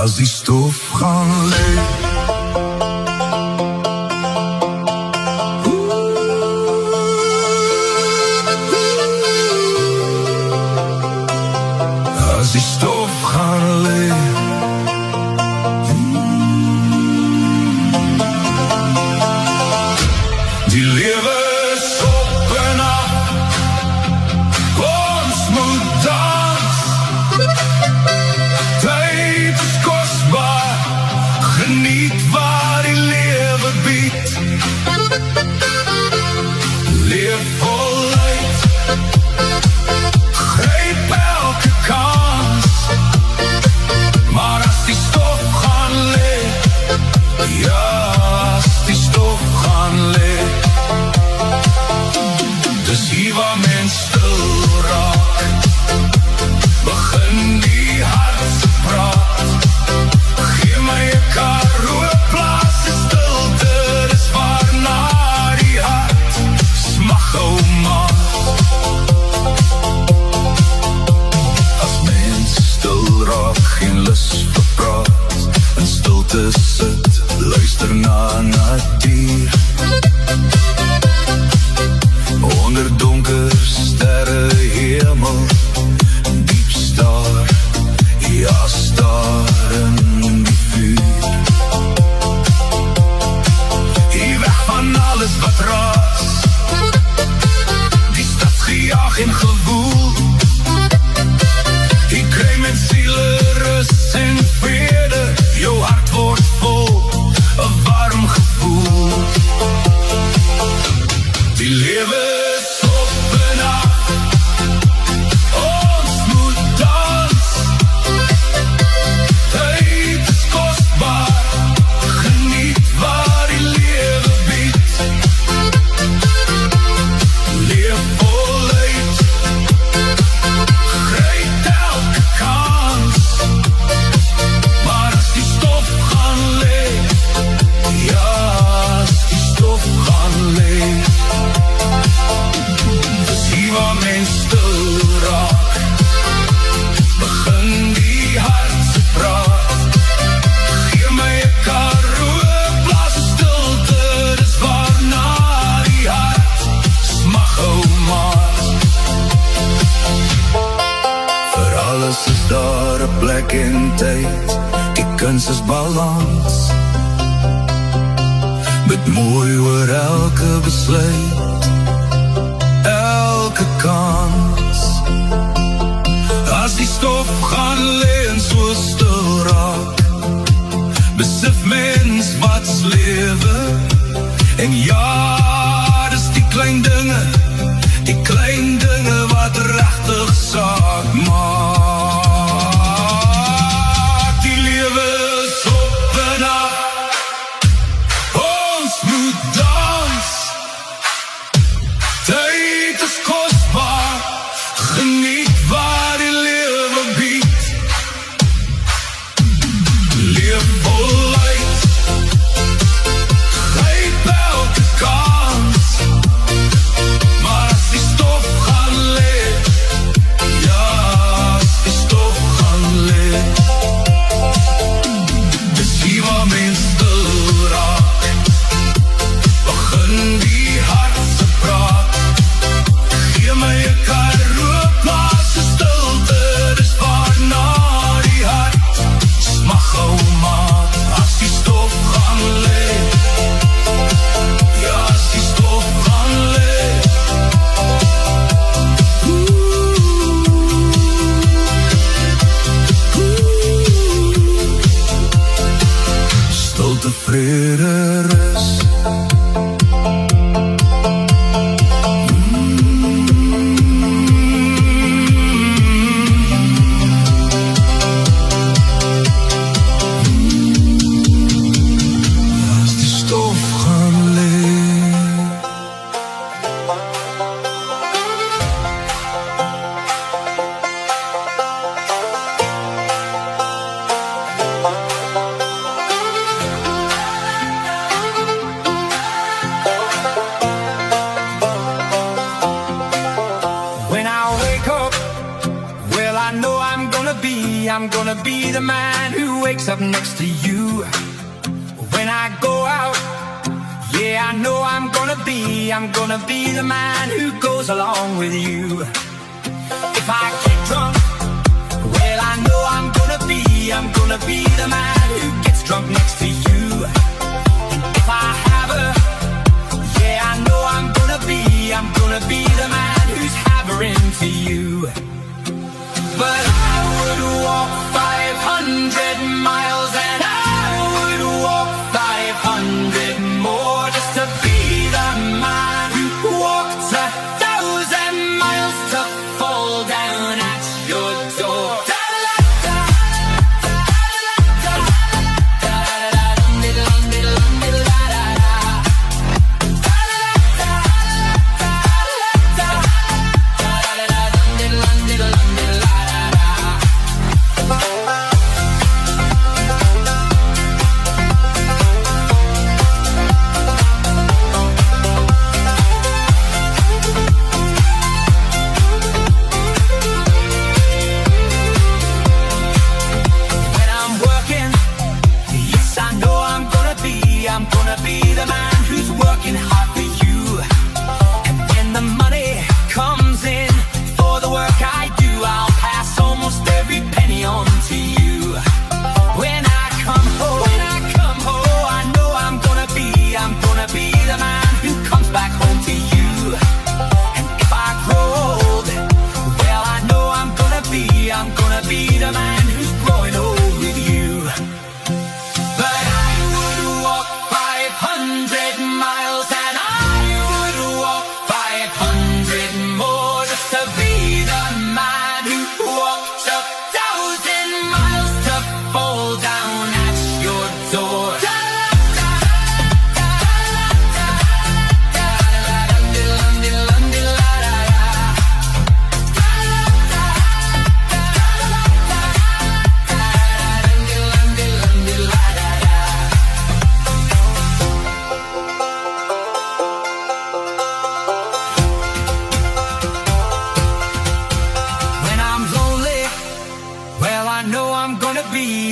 As die stof gaan lê, as die stof gaan lê, die lewe is op en af, ons moet dans. Tyd is kostbaar, geniet wat die lewe bied. Leef voluit, gryp elke kans. Maar as die stof gaan lê, ja, as die stof gaan lê, dis hier waar mens stil raak, begin die hartse praat. Gee my 'n Karoo plaas, die stilte, dis waarna die hart smag, ou maat. As mens stil raak, geen lus vir praat, in stilte sit, luister na natuur. Onder donker sterre hemel, diep staar, ja, staar in die vuur. Hier weg van alles wat raas, die stad gejaag en gewoel. Hier kry met siele rus en vrede, jou hart word vol, 'n warm gevoel. Die lewe is op en af, ons moet dans. Tyd is kostbaar, geniet wat die lewe bied. Leef voluit, gryp elke kans. Maar as die stof gaan lê, ja, as die stof gaan lê, dis hier waar mens stil raak, begin die hartse praat. Gee my 'n Karoo plaas, die stilte, dis waarna die hart smag, ou maat. Vir alles is daar 'n plek en tyd, die kuns is balans, met mooi oor elke besluit, elke kans. As die stof gaan lê en so stil raak, besef mens wat's lewe. En ja, dis die klein dinge wat regtig saak maak. Die lewe is op en af, ons moet dans. Tyd is kostbaar, geniet wat die lewe bied. Leef voluit, gryp elke kans. I'm gonna be the man who wakes up next to you when I go out. Yeah, I know I'm gonna be the man who goes along with you. If I get drunk, well, I know I'm gonna be the man who gets drunk next to you. And if I have her, yeah, I know I'm gonna be the man who's havering for you. But I would walk 500 miles and I would walk 500 more just to be the man who walked 1,000 miles to fall down at your door.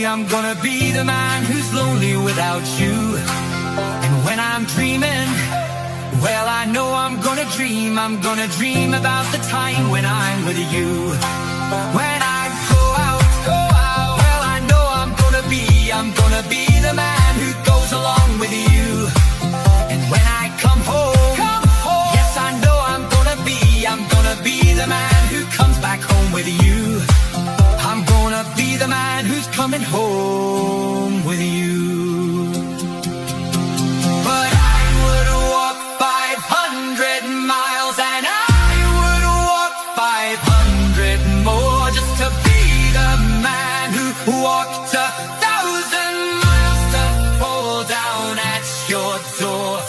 I'm gonna be the man who's lonely without you. And when I'm dreaming, well, I know I'm gonna dream about the time when I'm with you. When I go out, well, I know I'm gonna be the man who goes along with you. And when I come home, yes, I know I'm gonna be the man who comes back home with you. I'm gonna be the man who's coming home with you. But I would walk 500 miles and I would walk 500 more just to be the man who walked 1,000 miles to fall down at your door.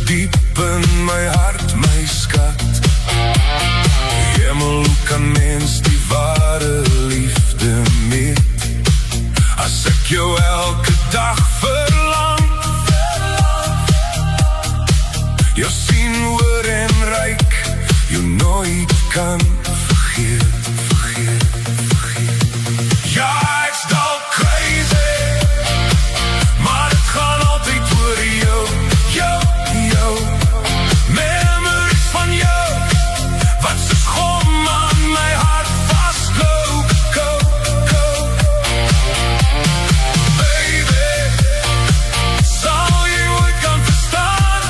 Diep in my hart, my skat. Hemel, hoe kan mens die ware liefde meet? As ek jou elke dag verlang, jou sien, hoor en ryk, jou nooit kan vergeet, vergeet, vergeet. Ja, ek's dalk crazy, maar het gaan altyd oor jou, jou. Memories van jou, wat se schom aan my hart vastloop, go, go. Baby, sal jy ooit kan verstaan,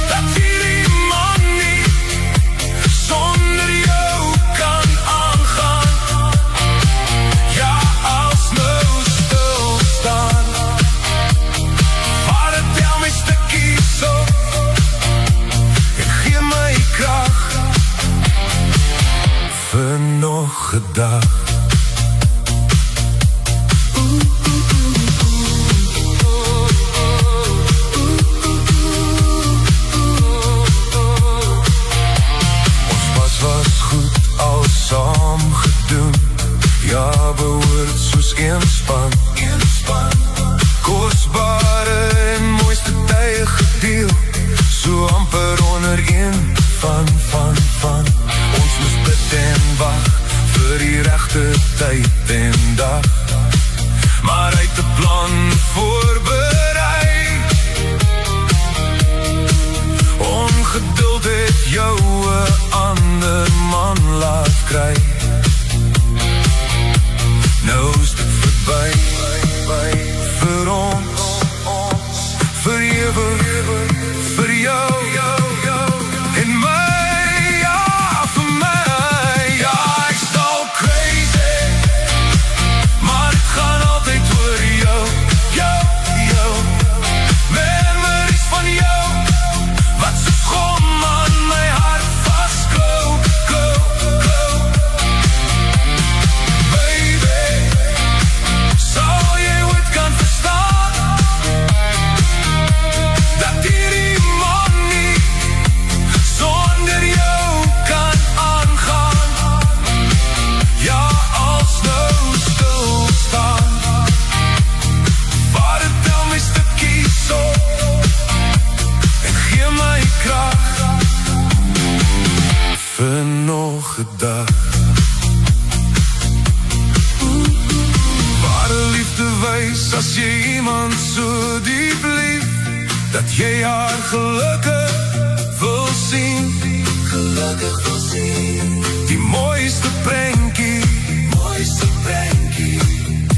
dat hierdie man nie van. Ons moes bid en wag vir die regte tyd en dag. Maar hy het 'n plan voorberei. Ongeduld het jou 'n ander man laat kry. Nou is dit verby vir ons, vir ewig, vir jou en my, ja, vir my. Ja, ek's al crazy, maar het gaan altyd oor jou. Memories van jou, wat so gom aan my hart vastklou. Baby, sal jy ooit kan verstaan dat hierdie man nie sonder jou kan aangaan. Ja, als nou stil staan, waar het tel my stukkies op en gee my krag vir nog 'n dag. Ware liefde wys as jy iemand so diep lief, dat jy haar gelukkig wil sien. Die mooiste prentjie,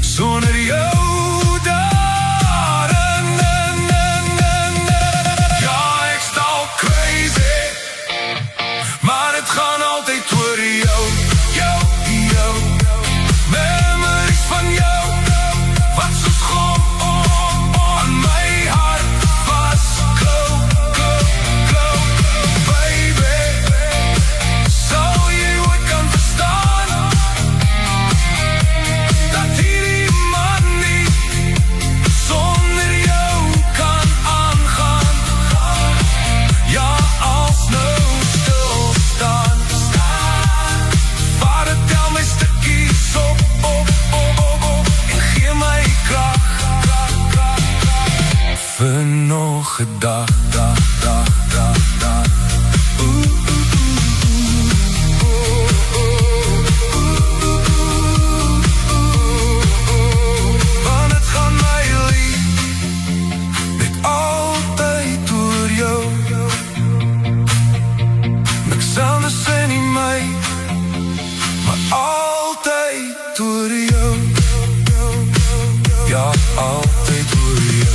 sonder jou daarin. Ja, ek's al crazy, maar het gaan altyd oor jou. Memories van jou, wat so gom aan my hart vastklou. Baby, sal jy ooit kan verstaan dat hierdie man nie sonder jou kan aangaan. Ja, als nou stil staan, waar het tel my stukkies op en gee my krag vir nog 'n dag. Want het gaan my lief net altyd oor jou. Niks anders in die my, maar altyd oor jou. Ja, altyd oor jou.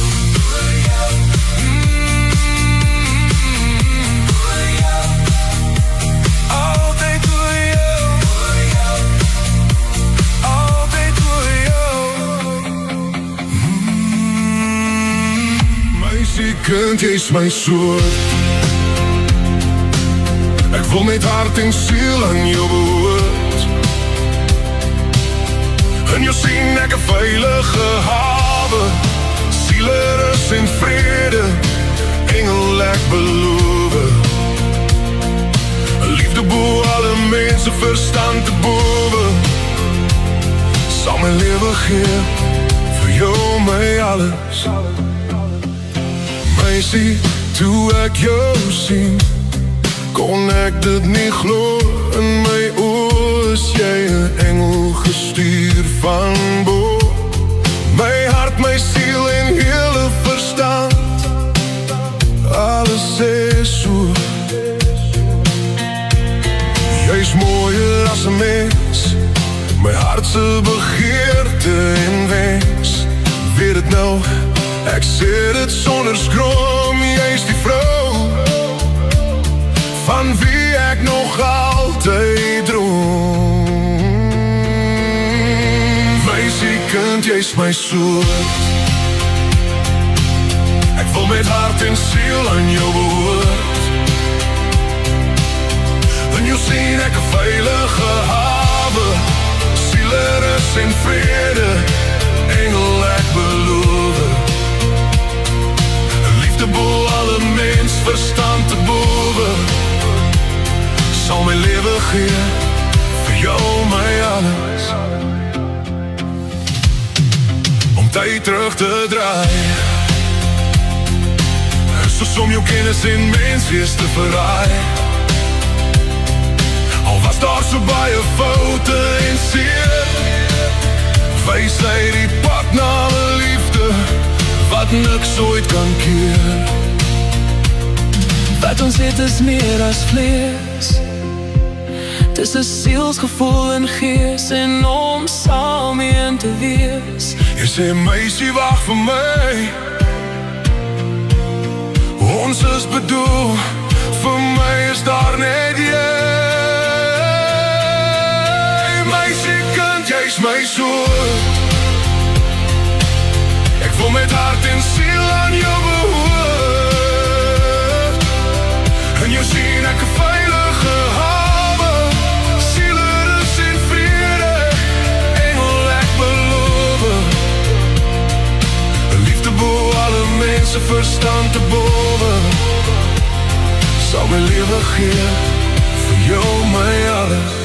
Altyd oor jou. Altyd oor jou. Meisie, kind, jy's my soort. Ek wil met hart en siel aan jou behoort. En jou sien ek 'n veilige hawe, sielerus en vrede, engel ek beloof. 'n Liefde bo alle mense verstand te bowe, sal my lewe gee vir jou my alles. Meisie, toe ek jou sien, kon ek dit nie glo. In my oë is jy 'n engel gestuur van bo. My hart, my siel en hele verstand, alles is so. Jy's mooier as 'n mens, my hart se begeerte en wens. Weet dit nou, ek sê dit sonder skroom, jy's die vrou van wie ek nog altyd droom. Meisie, kind, jy's my soort. Ek wil met hart en siel aan jou behoort. En jou sien ek 'n veilige hawe, sielerus en vrede, engel ek beloof. 'n Liefde bo alle mens verstand te bowe, sal my lewe gee vir jou my alles. Om tyd terug te draai, soos om jou kennis en menswees te verraai. Al was daar so baie foute en seer, wys hy die pad na 'n liefde wat niks ooit kan keer. Wat ons het is meer as vlees, dis 'n sielsgevoel en gees, en om saam een te wees. Jy sê meisie wag vir my, ons is bedoel, vir my is daar net jy. Meisie kind, jy's my soort, ek wil met hart en siel aan jou behoort. En jou sien ek 'n veilige hawe, siele rus en vrede, engel ek beloof. 'n liefde bo alle mense verstand te bowe, sal my lewe gee, vir jou my alles.